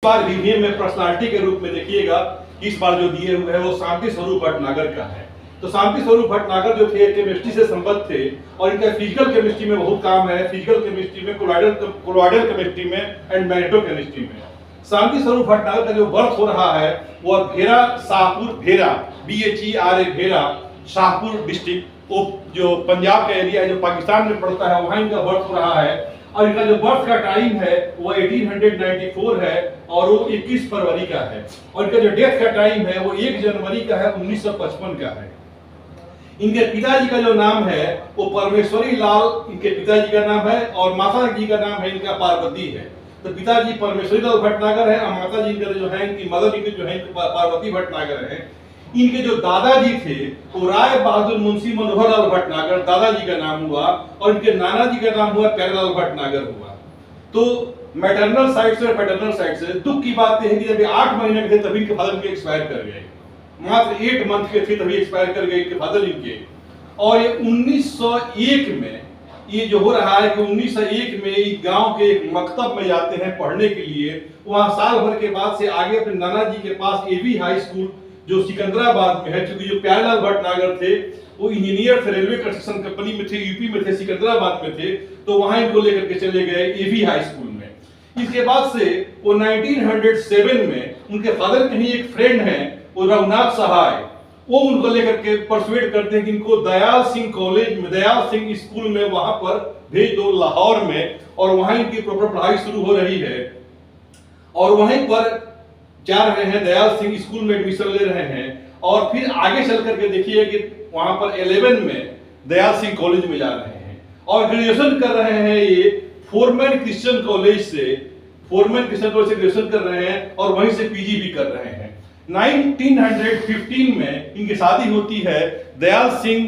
बार VVM में personality के रूप में देखिएगा, इस बार जो दिए हुए हैं वो शांति स्वरूप भटनागर का है। तो शांति स्वरूप भटनागर जो थे केमिस्ट्री से संबद्ध थे और इनका फिजिकल केमिस्ट्री में बहुत काम है, फिजिकल केमिस्ट्री में, कोलॉइडल केमिस्ट्री में एंड मैग्नेटो केमिस्ट्री में। शांति स्वरूप भटनागर का जो बर्थ हो रहा है वह भेरा शाहपुर, भेरा BHERA भेरा शाहपुर डिस्ट्रिक्ट, वो जो पंजाब का एरिया है जो पाकिस्तान में पड़ता है, वहां इनका बर्थ हो रहा है। और इनका जो बर्थ का टाइम है वो 1894 है और वो 21 फरवरी का है। और इनका जो डेथ का टाइम है वो 1 जनवरी का है, 1955 का है। इनके पिताजी का जो नाम है वो परमेश्वरी लाल इनके पिताजी का नाम है और माता जी का नाम है इनका पार्वती है। तो पिताजी परमेश्वरी लाल भटनागर है और माता जी का जो है इनकी मदर इनके जो है पार्वती भटनागर है। इनके जो दादाजी थे वो राय बहादुर मुंशी मनोहर लाल भटनागर दादाजी का नाम हुआ और इनके नाना जी का नाम हुआ प्यारेलाल भटनागर हुआ। तो मैटरनल साइड से और पैटर्नल साइड से दुख की बात यह है कि जब 8 महीने के थे तभी इनके फादर इनके एक्सपायर कर गए, मात्र 8 मंथ के थे तभी एक्सपायर कर गए इनके फादर इनके। और ये 1901 में ये जो हो रहा है कि 1901 में ये गांव के एक मकतब में जाते हैं पढ़ने के लिए। वहां साल भर के बाद से आगे अपने नाना जी के पास एवी हाई स्कूल जो सिकंदराबाद में है, क्योंकि जो प्यारेलाल भटनागर थे वो इंजीनियर थे, रेलवे कंस्ट्रक्शन कंपनी में थे, यूपी में थे, सिकंदराबाद में थे, तो वहां इनको लेकर के चले गए एवी हाई स्कूल में। इसके बाद से वो 1907 में उनके फादर के ही एक फ्रेंड हैं वो रघुनाथ सहाय, वो उनको लेकर के परसुएट करते हैं कि इनको दयाल सिंह कॉलेज में, दयाल सिंह स्कूल में वहां पर भेज दो लाहौर में, और वहां इनकी प्रॉपर पढ़ाई शुरू हो रही है और वहीं पर जा रहे हैं, दयाल सिंह स्कूल में एडमिशन ले रहे हैं। और फिर आगे चल करके देखिए कि वहां पर 11 में दयाल सिंह कॉलेज में जा रहे हैं और ग्रेजुएशन कर रहे हैं ये फोरमैन क्रिश्चियन कॉलेज से, फोरमैन क्रिश्चियन कॉलेज से ग्रेजुएशन कर रहे हैं और वहीं से पीजी भी कर रहे हैं। 1915 में इनकी शादी होती है दयाल सिंह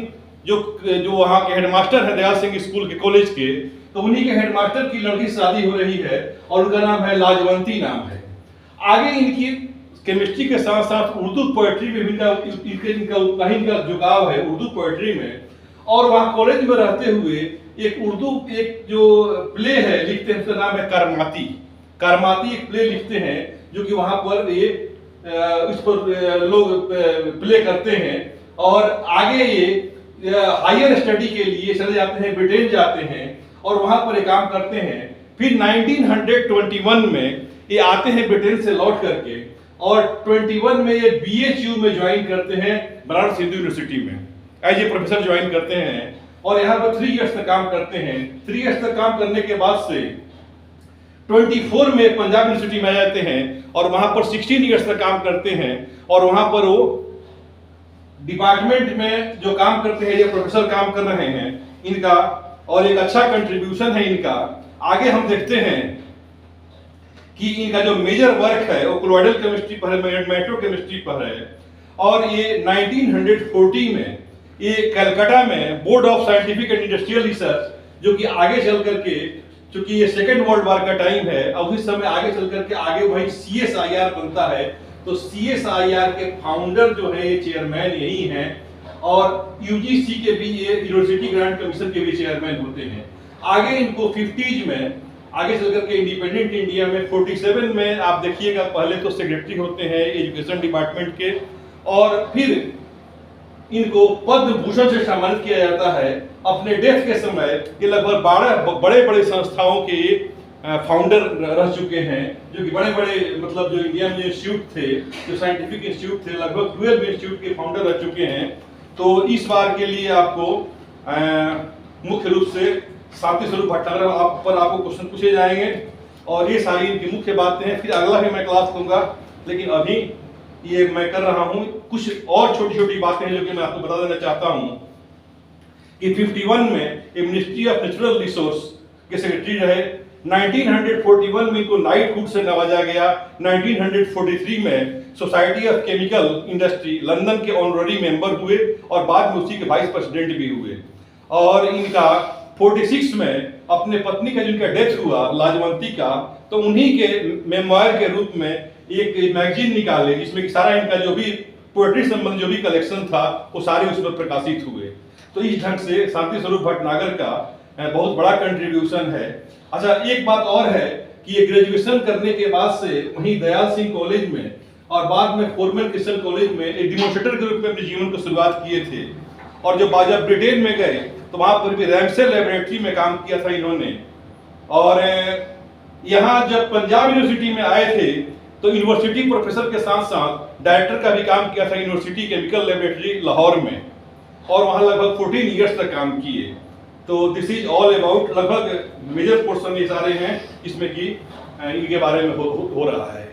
जो वहां के हेडमास्टर है दयाल सिंह स्कूल के कॉलेज के, तो उन्हीं के हेडमास्टर की लड़की से शादी हो रही है और उनका नाम है लाजवंती नाम है। आगे इनकी केमिस्ट्री के साथ साथ उर्दू पोएट्री में भी इनका झुकाव है, उर्दू पोएट्री में। और वहाँ कॉलेज में रहते हुए एक जो प्ले है लिखते हैं, उसका नाम है करमाती। करमाती एक प्ले लिखते हैं जो कि वहाँ पर ये इस पर लोग प्ले करते हैं और आगे ये हायर स्टडी के लिए चले जाते हैं, ब्रिटेन जाते हैं और वहाँ पर ये काम करते हैं। फिर 1921 में ये आते हैं ब्रिटेन से लौट करके और 21 में ये BHU में ज्वाइन करते हैं, बनारस हिंदू यूनिवर्सिटी में एज ए प्रोफेसर ज्वाइन करते हैं और यहाँ पर 3 इयर्स तक काम करते हैं। 3 इयर्स तक काम करने के बाद से 24 में पंजाब यूनिवर्सिटी में आ जाते हैं और वहां पर 16 इयर्स तक काम करते हैं और वहां पर वो डिपार्टमेंट में जो काम करते हैं, ये प्रोफेसर काम कर रहे हैं इनका, और एक अच्छा कंट्रीब्यूशन है इनका। आगे हम देखते हैं कि इनका जो मेजर वर्क है वो कोलॉइडल केमिस्ट्री पर है, मैग्नेटो केमिस्ट्री पर है। और ये 1940 में ये कलकत्ता में board of scientific and industrial research, जो कि आगे चल करके, क्योंकि ये सेकेंड वर्ल्ड वॉर का टाइम है, अब उस समय आगे चल करके आगे वही CSIR बनता है। तो CSIR के फाउंडर जो है ये चेयरमैन यही हैं और UGC के भी ये यूनिवर्सिटी ग्रांट कमीशन के भी चेयरमैन होते हैं। आगे इनको 50s में आगे चल करके इंडिपेंडेंट इंडिया में 47 में आप देखिएगा, पहले तो सेक्रेटरी होते हैं एजुकेशन डिपार्टमेंट के और फिर इनको पद्म भूषण से सम्मानित किया जाता है। अपने डेथ के समय ये लगभग 12 बड़े-बड़े संस्थाओं के फाउंडर रह चुके हैं, जो कि बड़े-बड़े मतलब जो इंडिया में इंस्टीट्यूट थे, जो साइंटिफिक इंस्टीट्यूट थे, लगभग 12 इंस्टीट्यूट के फाउंडर रह चुके हैं। तो इस बार के लिए आपको मुख्य रूप से शांति स्वरूप भटनागर पर आपको क्वेश्चन पूछे जाएंगे और ये सारी इनकी मुख्य बातें हैं। फिर अगला भी मैं क्लास लूंगा, लेकिन अभी ये मैं कर रहा हूं कुछ और छोटी-छोटी बातें हैं जो कि मैं आपको बता देना चाहता हूं कि 51 में मिनिस्ट्री ऑफ नेचुरल रिसोर्स के सेक्रेटरी रहे। 1941 में इनको नाइटहुड से नवाजा गया। 1943 में society of chemical industry London के ऑनररी मेंबर हुए और बाद में उसी के वाइस प्रेसिडेंट भी हुए। और इनका 46 में अपने पत्नी का जिनका डेथ हुआ लाजवंती का, तो उन्हीं के मेमोयर के रूप में एक मैगजीन निकाले जिसमें कि सारा इनका जो भी पोएट्री संबंधी जो भी कलेक्शन था वो सारे उसमें प्रकाशित हुए। तो इस ढंग से शांति स्वरूप भटनागर का बहुत बड़ा कंट्रीब्यूशन है। अच्छा, एक बात और है कि ये ग्रेजुएशन करने के बाद से वहीं दयाल सिंह कॉलेज में और बाद में फोरमैन क्रिश्चियन कॉलेज में एक डिमोन्स्ट्रेटर के रूप में अपने जीवन को शुरुआत किए थे। और जब जब ब्रिटेन में गए तो वहाँ पर भी रैमसे लेबोरेटरी में काम किया था इन्होंने। और यहाँ जब पंजाब यूनिवर्सिटी में आए थे तो यूनिवर्सिटी प्रोफेसर के साथ साथ डायरेक्टर का भी काम किया था यूनिवर्सिटी केमिकल लेबोरेटरी लाहौर में, और वहाँ लगभग 14 ईयर्स तक काम किए। तो दिस इज ऑल अबाउट, लगभग मेजर पोर्शन ये सारे हैं इसमें कि इनके बारे में हो रहा है।